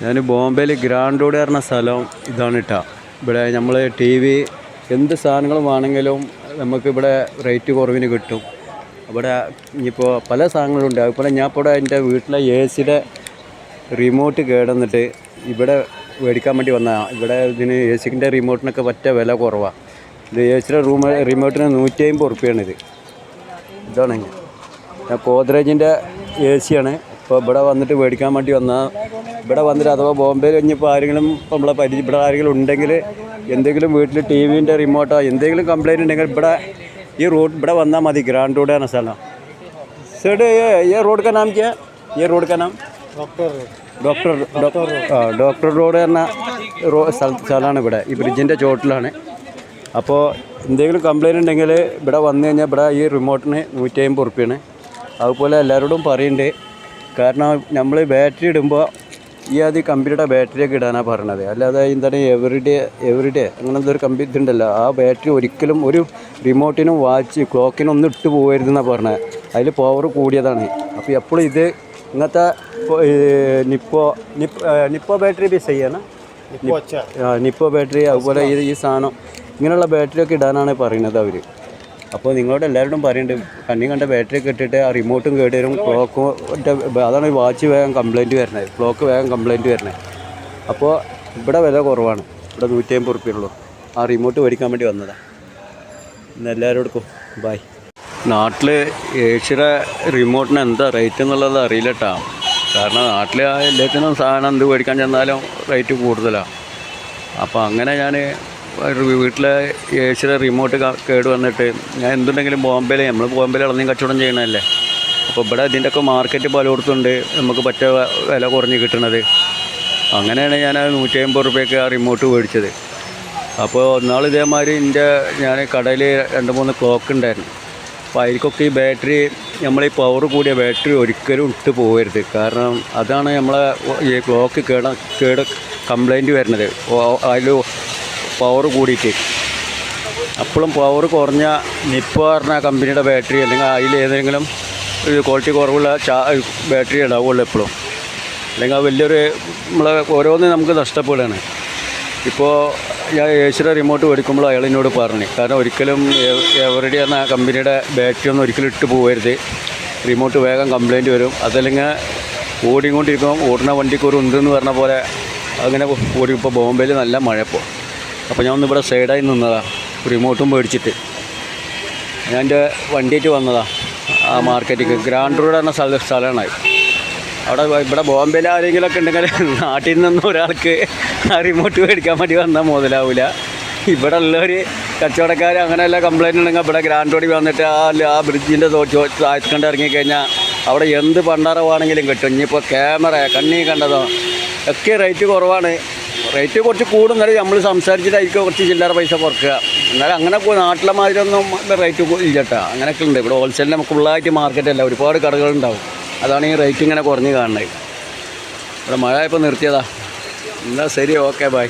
ഞാൻ ബോംബെയിൽ grand road പറഞ്ഞ സ്ഥലം ഇതാണ് കേട്ടോ. ഇവിടെ നമ്മൾ ടി വി എന്ത് സാധനങ്ങളും വേണമെങ്കിലും നമുക്കിവിടെ റേറ്റ് കുറവിന് കിട്ടും. ഇവിടെ ഇനിയിപ്പോൾ പല സാധനങ്ങളുണ്ട്. അതുപോലെ ഞാൻ ഇപ്പോൾ എൻ്റെ വീട്ടിലെ എ സിയുടെ റിമോട്ട് കേടുവന്നിട്ട് ഇവിടെ മേടിക്കാൻ വേണ്ടി വന്നതാണ്. ഇവിടെ ഇതിന് എ സിൻ്റെ റിമോട്ടിനൊക്കെ പറ്റ വില കുറവാണ്. ഇത് എ സിയുടെ റിമോട്ടിന് 150 ഉറുപ്പ്യാണിത്. ഇതാണ് ഞാൻ ഗോദ്രേജിൻ്റെ എ സിയാണ്. ഇപ്പോൾ ഇവിടെ വന്നിട്ട് മേടിക്കാൻ വേണ്ടി വന്നാൽ ഇവിടെ വന്നിട്ട് അഥവാ ബോംബെയിൽ കഴിഞ്ഞപ്പോൾ ആരെങ്കിലും നമ്മളെ ഇവിടെ ആരെങ്കിലും ഉണ്ടെങ്കിൽ എന്തെങ്കിലും വീട്ടിൽ ടി വിൻ്റെ റിമോട്ടോ എന്തെങ്കിലും കംപ്ലയിൻ്റ് ഉണ്ടെങ്കിൽ ഇവിടെ വന്നാൽ മതി. ഗ്രാൻഡ് റോഡ് ആണ് സ്ഥലം. सर ये रोड का नाम क्या है? ये रोड का नाम ഡോക്ടർ റോഡ് എന്ന സ്ഥലമാണ്. ഇവിടെ ഈ ബ്രിഡ്ജിൻ്റെ ചോട്ടിലാണ്. അപ്പോൾ എന്തെങ്കിലും കംപ്ലയിൻ്റ് ഉണ്ടെങ്കിൽ ഇവിടെ വന്നു കഴിഞ്ഞാൽ ഇവിടെ ഈ റിമോട്ടിന് 150 ഉറുപ്പ്യാണ്. അതുപോലെ എല്ലാവരോടും പറയുന്നുണ്ട്. കാരണം നമ്മൾ ബാറ്ററി ഇടുമ്പോൾ ഈ കമ്പനിയുടെ ബാറ്ററിയൊക്കെ ഇടാനാണ് പറയണത്. അല്ലാതെ എന്താണ് എവറിഡേ അങ്ങനത്തെ ഒരു ഇതുണ്ടല്ലോ, ആ ബാറ്ററി ഒരിക്കലും ഒരു റിമോട്ടിനും ക്ലോക്കിനും ഒന്നും ഇട്ട് പോകരുതെന്നാണ് പറഞ്ഞത്. അതിൽ പവർ കൂടിയതാണ്. അപ്പോൾ എപ്പോഴും ഇത് ഇങ്ങനത്തെ നിപ്പോ ബാറ്ററി ബി ചെയ്യണം. നിപ്പോ ബാറ്ററി അതുപോലെ ഈ സാധനം ഇങ്ങനെയുള്ള ബാറ്ററിയൊക്കെ ഇടാനാണ് പറയുന്നത് അവർ. അപ്പോൾ നിങ്ങളോട് എല്ലാവരോടും പറയുന്നുണ്ട്, കണ്ട ബാറ്ററിയൊക്കെ ഇട്ടിട്ട് ആ റിമോട്ടും കേടുവരും, ക്ലോക്കും അതാണ് വാച്ച് വേഗം കംപ്ലയിൻറ്റ് വരുന്നത്, ക്ലോക്ക് വേഗം കംപ്ലയിൻറ്റ് വരുന്നത്. അപ്പോൾ ഇവിടെ വില കുറവാണ്. ഇവിടെ 150 ഉറുപ്പ്യുള്ളൂ. ആ റിമോട്ട് മേടിക്കാൻ വേണ്ടി വന്നതാണ്. ഇന്ന് എല്ലാവരോടും ബൈ. നാട്ടിൽ ഏഷ്യയുടെ റിമോട്ടിന് എന്താ റേറ്റ് എന്നുള്ളത് അറിയില്ല കേട്ടോ. കാരണം നാട്ടിൽ എല്ലാത്തിനും സാധനം എന്ത് മേടിക്കാൻ ചെന്നാലും റേറ്റ് കൂടുതലാണ്. അപ്പോൾ അങ്ങനെ ഞാൻ വീട്ടിലെ ഏഷ്യയുടെ റിമോട്ട് കേട് വന്നിട്ട് ഞാൻ എന്തുണ്ടെങ്കിലും നമ്മൾ ബോംബെയിൽ ഇളഞ്ഞും കച്ചവടം ചെയ്യണമല്ലേ. അപ്പോൾ ഇവിടെ ഇതിൻ്റെയൊക്കെ മാർക്കറ്റ് പലയിടത്തുണ്ട്, നമുക്ക് പറ്റ വില കുറഞ്ഞ് കിട്ടണത്. അങ്ങനെയാണ് ഞാൻ 150 ഉറുപ്പ്യക്ക് ആ റിമോട്ട് മേടിച്ചത്. അപ്പോൾ ഒന്നാൾ ഇതേമാതിരി ഞാൻ കടയിൽ 2-3 ക്ലോക്ക് ഉണ്ടായിരുന്നു. അപ്പോൾ അതിലേക്കൊക്കെ ഈ ബാറ്ററി ഈ പവർ കൂടിയ ബാറ്ററി ഒരിക്കലും ഇട്ട് പോകരുത്. കാരണം അതാണ് നമ്മളെ ഈ ക്ലോക്ക് കേട് കംപ്ലയിൻറ്റ് വരുന്നത്. അതിൽ പവർ കൂടിയിട്ട് അപ്പോഴും പവർ കുറഞ്ഞ നിപ്പോ പറഞ്ഞ കമ്പനിയുടെ ബാറ്ററി അല്ലെങ്കിൽ അതിൽ ഏതെങ്കിലും ഒരു ക്വാളിറ്റി കുറവുള്ള ബാറ്ററി ഉണ്ടാവുള്ളൂ എപ്പോഴും. അല്ലെങ്കിൽ വലിയൊരു ഓരോന്ന് നമുക്ക് നഷ്ടപ്പെടുകയാണ്. ഇപ്പോൾ ഞാൻ ഏഷ്യയുടെ റിമോട്ട് മേടിക്കുമ്പോൾ അയാൾ എന്നോട് പറഞ്ഞു, കാരണം ഒരിക്കലും എവറിഡേ എന്ന കമ്പനിയുടെ ബാറ്ററി ഒന്നും ഒരിക്കലും ഇട്ട് പോകരുത്, റിമോട്ട് വേഗം കംപ്ലയിൻറ്റ് വരും. അതല്ലെങ്കിൽ ഓടിക്കൊണ്ടിരിക്കും, ഓടുന്ന വണ്ടിക്ക് ഒരു ഉണ്ടെന്ന് പറഞ്ഞ പോലെ അങ്ങനെ ഓടി. ഇപ്പോൾ ബോംബെയിൽ നല്ല മഴ ഇപ്പോൾ. അപ്പോൾ ഞാൻ ഇവിടെ സൈഡായി നിന്നതാണ്, റിമോട്ടും മേടിച്ചിട്ട് ഞാൻ എൻ്റെ വണ്ടിയായിട്ട് വന്നതാണ് ആ മാർക്കറ്റിക്ക്. ഗ്രാൻഡ് റോഡ് എന്ന സ്ഥലമാണ് ഇവിടെ ബോംബെയിൽ ആരെങ്കിലുമൊക്കെ ഉണ്ടെങ്കിൽ നാട്ടിൽ നിന്നും ഒരാൾക്ക് ആ റിമോട്ട് മേടിക്കാൻ വേണ്ടി വന്നാൽ മുതലാവില്ല. ഇവിടെ ഉള്ളൊരു കച്ചവടക്കാർ അങ്ങനെയല്ല കംപ്ലയിൻ്റ് ഉണ്ടെങ്കിൽ ഇവിടെ ഗ്രാൻഡ് റോഡിൽ വന്നിട്ട് ആ ബ്രിഡ്ജിൻ്റെ താഴ്ത്തിക്കണ്ട് ഇറങ്ങിക്കഴിഞ്ഞാൽ അവിടെ എന്ത് പണ്ടാരമാണെങ്കിലും കിട്ടും. ഇനിയിപ്പോൾ ക്യാമറ കണ്ണി കണ്ടതോ ഒക്കെ റേറ്റ് കുറവാണ്. റേറ്റ് കുറച്ച് കൂടുന്നാലും നമ്മൾ സംസാരിച്ചിട്ടായിരിക്കും കുറച്ച് ചില്ലറ പൈസ കുറക്കുക. എന്നാലും അങ്ങനെ നാട്ടിലെ മാതിരി ഒന്നും റേറ്റ് ഇല്ല കേട്ടോ. അങ്ങനെയൊക്കെ ഉണ്ട്. ഇവിടെ ഹോൾസെയിൽ നമുക്ക് ഫുള്ളായിട്ട് മാർക്കറ്റല്ല, ഒരുപാട് കടകളുണ്ടാവും. അതാണ് ഈ റേറ്റ് ഇങ്ങനെ കുറഞ്ഞ് കാണുന്നത്. ഇവിടെ മഴ ഇപ്പോൾ നിർത്തിയതാ. എന്നാൽ ശരി, ഓക്കെ ബൈ.